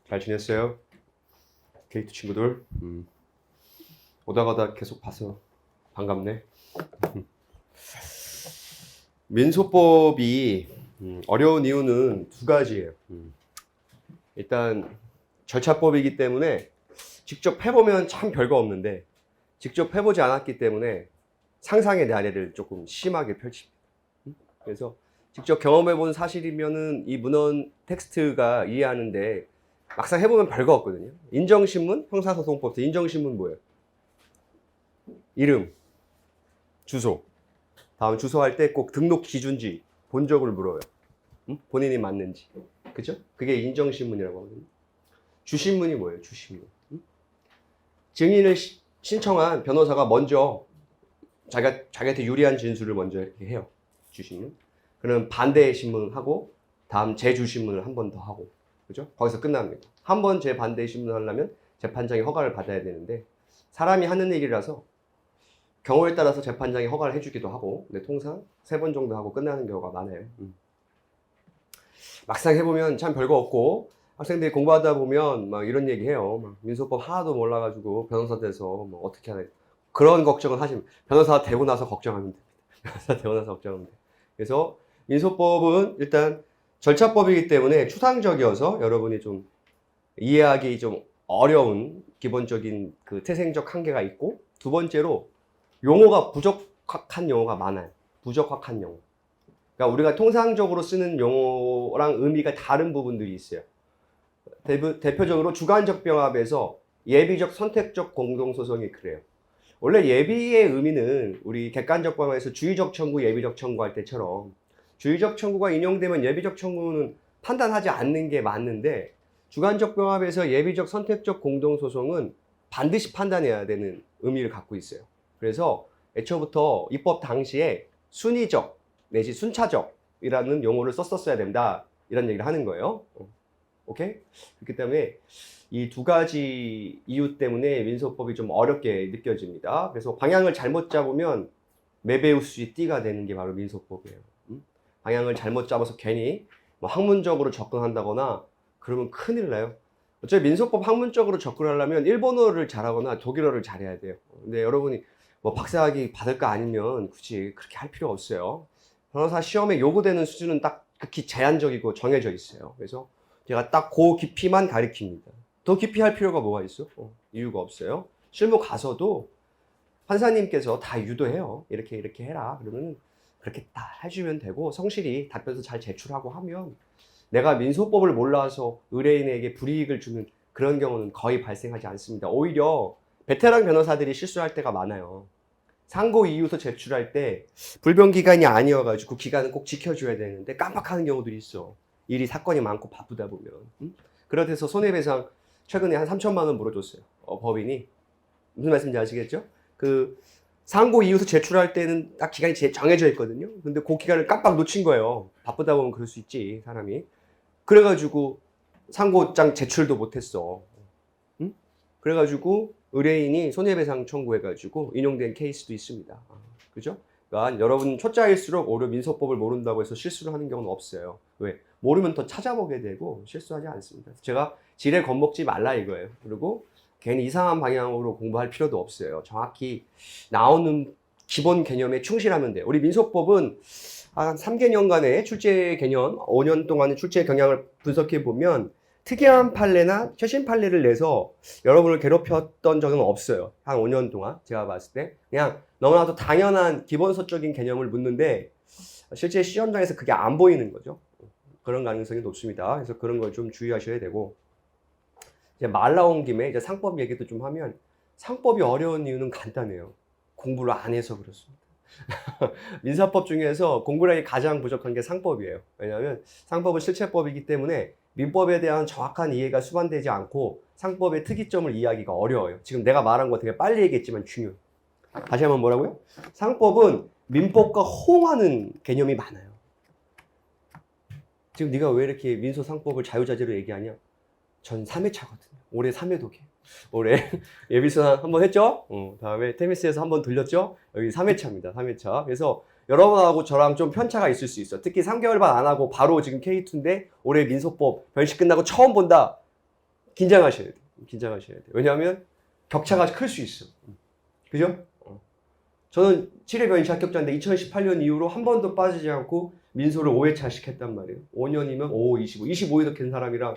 잘 지냈어요? K2 친구들? 오다 가다 계속 봐서 반갑네. 민소법이 어려운 이유는 두 가지예요. 일단 절차법이기 때문에 직접 해보면 참 별거 없는데 직접 해보지 않았기 때문에 상상의 나래를 조금 심하게 펼칩니다. 그래서 직접 경험해본 사실이면은 이 문헌 텍스트가 이해하는데 막상 해보면 별거 없거든요. 인정신문, 형사소송법, 인정신문 뭐예요? 이름, 주소. 다음 주소할 때 꼭 등록 기준지, 본적을 물어요. 본인이 맞는지. 그죠? 그게 인정신문이라고 하거든요. 주신문이 뭐예요? 주신문. 증인을 신청한 변호사가 먼저 자기한테 유리한 진술을 먼저 이렇게 해요. 주신문. 그럼 반대 신문하고 다음 재주신문을 한 번 더 하고. 그죠? 거기서 끝납니다. 한 번 재반대 신문을 하려면 재판장이 허가를 받아야 되는데 사람이 하는 일이라서 경우에 따라서 재판장이 허가를 해주기도 하고, 근데 통상 3번 정도 하고 끝나는 경우가 많아요. 막상 해보면 참 별거 없고, 학생들이 공부하다 보면 막 이런 얘기 해요. 막 민소법 하나도 몰라가지고 변호사 돼서 뭐 어떻게 하나. 그런 걱정을 하시면, 변호사 되고 나서 걱정하면 됩니다. 변호사 되고 나서 걱정하면 돼요. 그래서 민소법은 일단 절차법이기 때문에 추상적이어서 여러분이 좀 이해하기 좀 어려운 기본적인 그 태생적 한계가 있고, 두 번째로 용어가 부적합한 용어가 많아요. 부적합한 용어. 그러니까 우리가 통상적으로 쓰는 용어랑 의미가 다른 부분들이 있어요. 대표적으로 주관적 병합에서 예비적 선택적 공동소송이 그래요. 원래 예비의 의미는 우리 객관적 병합에서 주의적 청구, 예비적 청구할 때처럼 주의적 청구가 인용되면 예비적 청구는 판단하지 않는 게 맞는데, 주관적 병합에서 예비적 선택적 공동소송은 반드시 판단해야 되는 의미를 갖고 있어요. 그래서 애초부터 입법 당시에 순위적 내지 순차적이라는 용어를 썼었어야 된다, 이런 얘기를 하는 거예요. 오케이? 그렇기 때문에 이 두 가지 이유 때문에 민소법이 좀 어렵게 느껴집니다. 그래서 방향을 잘못 잡으면 메베우스의 띠가 되는 게 바로 민소법이에요. 방향을 잘못 잡아서 괜히 뭐 학문적으로 접근한다거나 그러면 큰일 나요. 어차피 민소법 학문적으로 접근하려면 일본어를 잘하거나 독일어를 잘해야 돼요. 근데 여러분이 뭐 박사학위 받을까 아니면 굳이 그렇게 할 필요 없어요. 변호사 시험에 요구되는 수준은 딱 극히 제한적이고 정해져 있어요. 그래서 제가 딱 그 깊이만 가르칩니다. 더 깊이 할 필요가 뭐가 있어? 이유가 없어요. 실무 가서도 판사님께서 다 유도해요. 이렇게 해라. 그러면 그렇게 다 해주면 되고, 성실히 답변서 잘 제출하고 하면 내가 민소법을 몰라서 의뢰인에게 불이익을 주는 그런 경우는 거의 발생하지 않습니다. 오히려 베테랑 변호사들이 실수할 때가 많아요. 상고 이유서 제출할 때 불변 기간이 아니어가지고 기간은 꼭 지켜줘야 되는데 깜빡하는 경우들이 있어. 일이 사건이 많고 바쁘다 보면. 그렇대서 손해배상 최근에 한 3천만 원 물어줬어요. 법인이. 무슨 말씀인지 아시겠죠? 그 상고 이유서 제출할 때는 딱 기간이 정해져 있거든요. 근데 그 기간을 깜빡 놓친 거예요. 바쁘다 보면 그럴 수 있지, 사람이. 그래가지고 상고장 제출도 못했어. 그래가지고 의뢰인이 손해배상 청구해가지고 인용된 케이스도 있습니다. 그죠? 그러니까 여러분 초짜일수록 오히려 민소법을 모른다고 해서 실수를 하는 경우는 없어요. 왜? 모르면 더 찾아보게 되고 실수하지 않습니다. 제가 지레 겁먹지 말라 이거예요. 그리고 괜히 이상한 방향으로 공부할 필요도 없어요. 정확히 나오는 기본 개념에 충실하면 돼요. 우리 민소법은 한 3개년간의 출제 개념, 5년 동안의 출제 경향을 분석해 보면 특이한 판례나 최신 판례를 내서 여러분을 괴롭혔던 적은 없어요. 한 5년 동안 제가 봤을 때 그냥 너무나도 당연한 기본서적인 개념을 묻는데 실제 시험장에서 그게 안 보이는 거죠. 그런 가능성이 높습니다. 그래서 그런 걸 좀 주의하셔야 되고, 이제 말 나온 김에 이제 상법 얘기도 좀 하면, 상법이 어려운 이유는 간단해요. 공부를 안 해서 그렇습니다. 민사법 중에서 공부량이 가장 부족한 게 상법이에요. 왜냐하면 상법은 실체법이기 때문에 민법에 대한 정확한 이해가 수반되지 않고 상법의 특이점을 이해하기가 어려워요. 지금 내가 말한 거 되게 빨리 얘기했지만 중요해요. 다시 한번 뭐라고요? 상법은 민법과 호응하는 개념이 많아요. 지금 네가 왜 이렇게 민소 상법을 자유자재로 얘기하냐? 전 3회차거든요. 올해 3회독이에요. 올해 예비수산 한번 했죠? 다음에 테미스에서 한번 들렸죠? 여기 3회차입니다. 3회차. 그래서 여러분하고 저랑 좀 편차가 있을 수 있어. 특히 3개월 반 안 하고 바로 지금 K2인데 올해 민소법 변시 끝나고 처음 본다. 긴장하셔야 돼요. 긴장하셔야 돼요. 왜냐하면 격차가 클 수 있어. 그죠? 저는 7회 변시 합격자인데 2018년 이후로 한 번도 빠지지 않고 민소를 5회차씩 했단 말이에요. 5년이면 5, 25, 25회도 된 사람이랑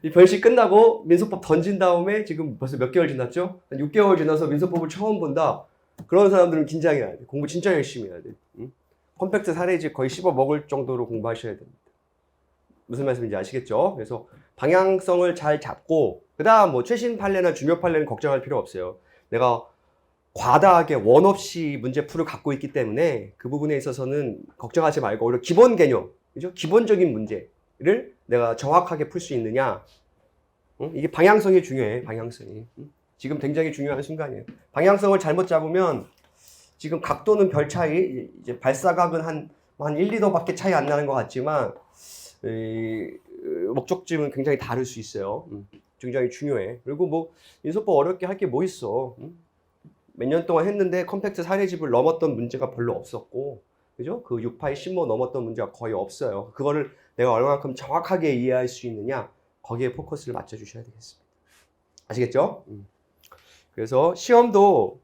이 변시 끝나고 민소법 던진 다음에 지금 벌써 몇 개월 지났죠? 한 6개월 지나서 민소법을 처음 본다. 그런 사람들은 긴장해야 돼. 공부 진짜 열심히 해야 돼. 컴팩트 사례집 거의 씹어 먹을 정도로 공부하셔야 됩니다. 무슨 말씀인지 아시겠죠? 그래서 방향성을 잘 잡고 그 다음 뭐 최신 판례나 중요 판례는 걱정할 필요 없어요. 내가 과다하게 원 없이 문제풀을 갖고 있기 때문에 그 부분에 있어서는 걱정하지 말고 오히려 기본 개념, 그죠? 기본적인 문제를 내가 정확하게 풀 수 있느냐. 이게 방향성이 중요해. 방향성이. 지금 굉장히 중요한 순간이에요. 방향성을 잘못 잡으면 지금 각도는 별 차이, 이제 발사각은 한 1, 2도밖에 차이 안 나는 것 같지만 목적지는 굉장히 다를 수 있어요. 굉장히 중요해. 그리고 뭐 민소법 어렵게 할 게 뭐 있어. 몇 년 동안 했는데 컴팩트 사례집을 넘었던 문제가 별로 없었고, 그죠? 그 6파이 10모 넘었던 문제가 거의 없어요. 그거를 내가 얼마만큼 정확하게 이해할 수 있느냐, 거기에 포커스를 맞춰주셔야 되겠습니다. 아시겠죠? 그래서 시험도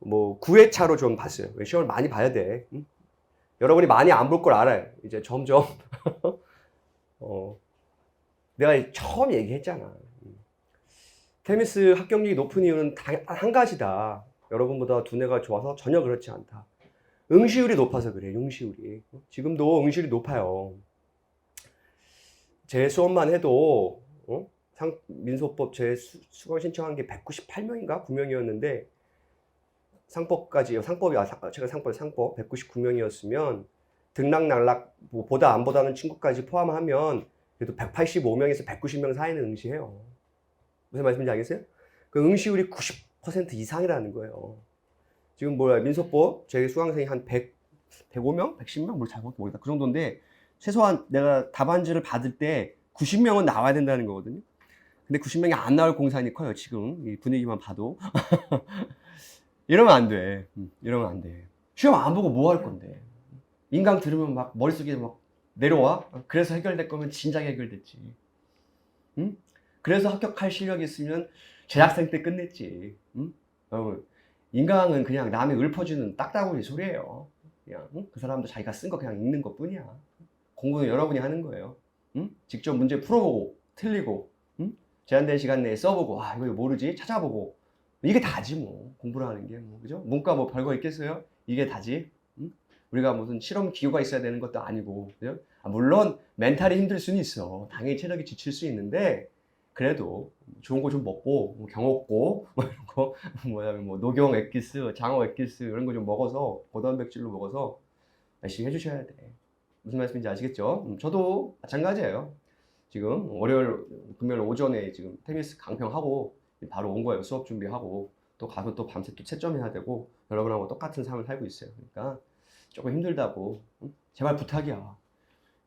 뭐 9회차로 좀 봤어요. 시험을 많이 봐야 돼. 여러분이 많이 안 볼 걸 알아요. 이제 점점 내가 처음 얘기했잖아. 테미스 합격률이 높은 이유는 한 가지다. 여러분보다 두뇌가 좋아서 전혀 그렇지 않다. 응시율이 높아서 그래. 응시율이. 지금도 응시율이 높아요. 제 수업만 해도 민소법 제 수강 신청한 게 198명인가 9명이었는데 상법까지 제가 상법 199명이었으면 등락날락 보다 안 보다는 친구까지 포함하면 그래도 185명에서 190명 사이는 응시해요. 무슨 말씀인지 알겠어요? 그 응시율이 90% 이상이라는 거예요. 지금 민소법 제 수강생이 한 105명? 110명? 뭘 잘못 모르겠다. 그 정도인데 최소한 내가 답안지를 받을 때 90명은 나와야 된다는 거거든요. 근데 90명이 안 나올 공산이 커요. 지금 이 분위기만 봐도. 이러면 안 돼. 이러면 안 돼. 시험 안 보고 뭐 할 건데. 인강 들으면 막 머릿속에 막 내려와. 그래서 해결될 거면 진작에 해결됐지. 응? 그래서 합격할 실력이 있으면 재학생 때 끝냈지. 여러분, 인강은 그냥 남이 읊어주는 딱따구리 소리예요. 그냥 그 사람도 자기가 쓴 거 그냥 읽는 것 뿐이야. 공부는 여러분이 하는 거예요. 직접 문제 풀어보고 틀리고 제한된 시간 내에 써보고 이거 모르지 찾아보고 이게 다지 뭐. 공부를 하는 게 뭐, 그죠? 문과 뭐 별거 있겠어요? 이게 다지. 우리가 무슨 실험 기구가 있어야 되는 것도 아니고, 그죠? 물론 멘탈이 힘들 수는 있어. 당연히 체력이 지칠 수 있는데 그래도 좋은 거 좀 먹고 뭐 경옥고 뭐 이런 거 뭐 녹용 엑기스, 장어 엑기스 이런 거 좀 먹어서 고단백질로 먹어서 열심히 해주셔야 돼. 무슨 말씀인지 아시겠죠? 저도 마찬가지예요. 지금 월요일, 금요일 오전에 지금 테니스 강평하고 바로 온 거예요. 수업 준비하고 또 가서 또 밤새 또 채점해야 되고 여러분하고 똑같은 삶을 살고 있어요. 그러니까 조금 힘들다고 제발 부탁이야.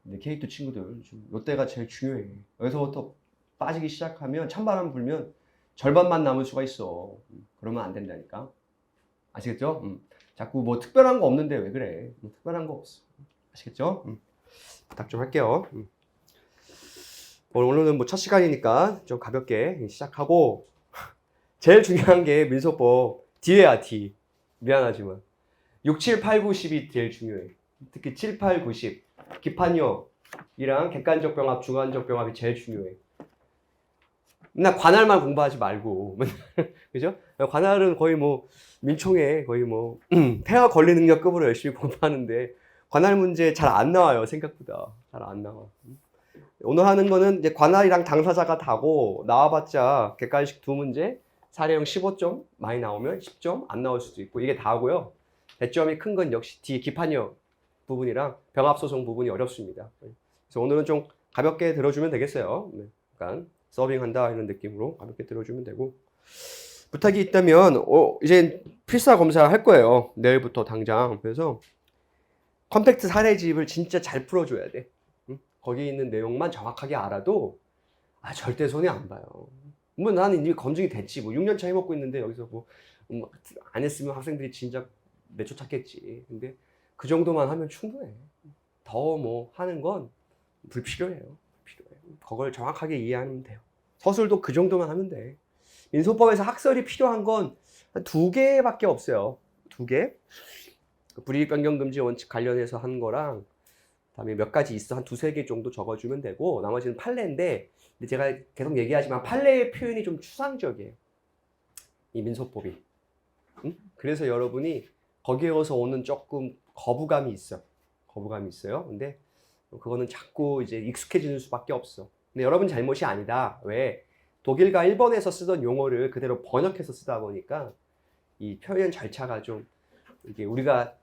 근데 K2 친구들 좀 이때가 제일 중요해. 여기서부터 빠지기 시작하면 찬바람 불면 절반만 남을 수가 있어. 그러면 안 된다니까. 아시겠죠? 자꾸 뭐 특별한 거 없는데 왜 그래? 특별한 거 없어. 아시겠죠? 부탁 좀 할게요. 오늘은 뭐 첫 시간이니까 좀 가볍게 시작하고 제일 중요한 게 민소법 D야 D. 미안하지만 6, 7, 8, 9, 10이 제일 중요해. 특히 7, 8, 9, 10 기판형이랑 객관적 병합, 주관적 병합이 제일 중요해. 맨날 관할만 공부하지 말고 그죠? 관할은 거의 뭐 민총에 거의 뭐 폐하 권리 능력급으로 열심히 공부하는데 관할 문제 잘 안 나와요. 생각보다 잘 안 나와. 오늘 하는 거는 이제 관할이랑 당사자가 다고 나와봤자 객관식 두 문제 사례형 15점 많이 나오면 10점 안 나올 수도 있고 이게 다고요. 배점이 큰 건 역시 뒤에 기판형 부분이랑 병합소송 부분이 어렵습니다. 그래서 오늘은 좀 가볍게 들어주면 되겠어요. 약간 서빙한다 이런 느낌으로 가볍게 들어주면 되고 부탁이 있다면 이제 필사 검사 할 거예요. 내일부터 당장. 그래서 컴팩트 사례집을 진짜 잘 풀어줘야 돼. 거기 있는 내용만 정확하게 알아도 절대 손해 안 봐요. 뭐 나는 이미 검증이 됐지. 뭐 6년 차 해먹고 있는데 여기서 뭐 안 했으면 학생들이 진작 내쫓 찾겠지. 근데 그 정도만 하면 충분해. 더 뭐 하는 건 불필요해요. 필요해. 그걸 정확하게 이해하면 돼요. 서술도 그 정도만 하면 돼. 민소법에서 학설이 필요한 건 한 2개밖에 없어요. 2개. 불이익 변경 금지 원칙 관련해서 한 거랑 그다음에 몇 가지 있어. 한 2-3개 정도 적어주면 되고 나머지는 판례인데 근데 제가 계속 얘기하지만 판례의 표현이 좀 추상적이에요. 이 민소법이. 응? 그래서 여러분이 거기에서 오는 조금 거부감이 있어. 거부감이 있어요. 근데 그거는 자꾸 이제 익숙해지는 수밖에 없어. 근데 여러분 잘못이 아니다. 왜? 독일과 일본에서 쓰던 용어를 그대로 번역해서 쓰다 보니까 이 표현 절차가 좀 이게 우리가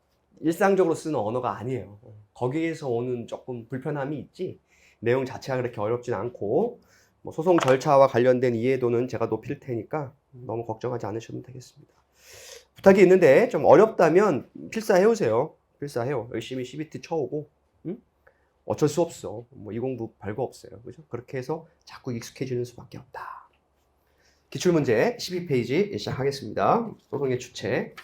일상적으로 쓰는 언어가 아니에요. 거기에서 오는 조금 불편함이 있지. 내용 자체가 그렇게 어렵진 않고 뭐 소송 절차와 관련된 이해도는 제가 높일 테니까 너무 걱정하지 않으셔도 되겠습니다. 부탁이 있는데 좀 어렵다면 필사해오세요. 필사해요. 열심히 CBT 쳐오고 응? 어쩔 수 없어. 뭐 이 공부 별거 없어요. 그죠? 그렇게 해서 자꾸 익숙해지는 수밖에 없다. 기출문제 12페이지 시작하겠습니다. 소송의 주체.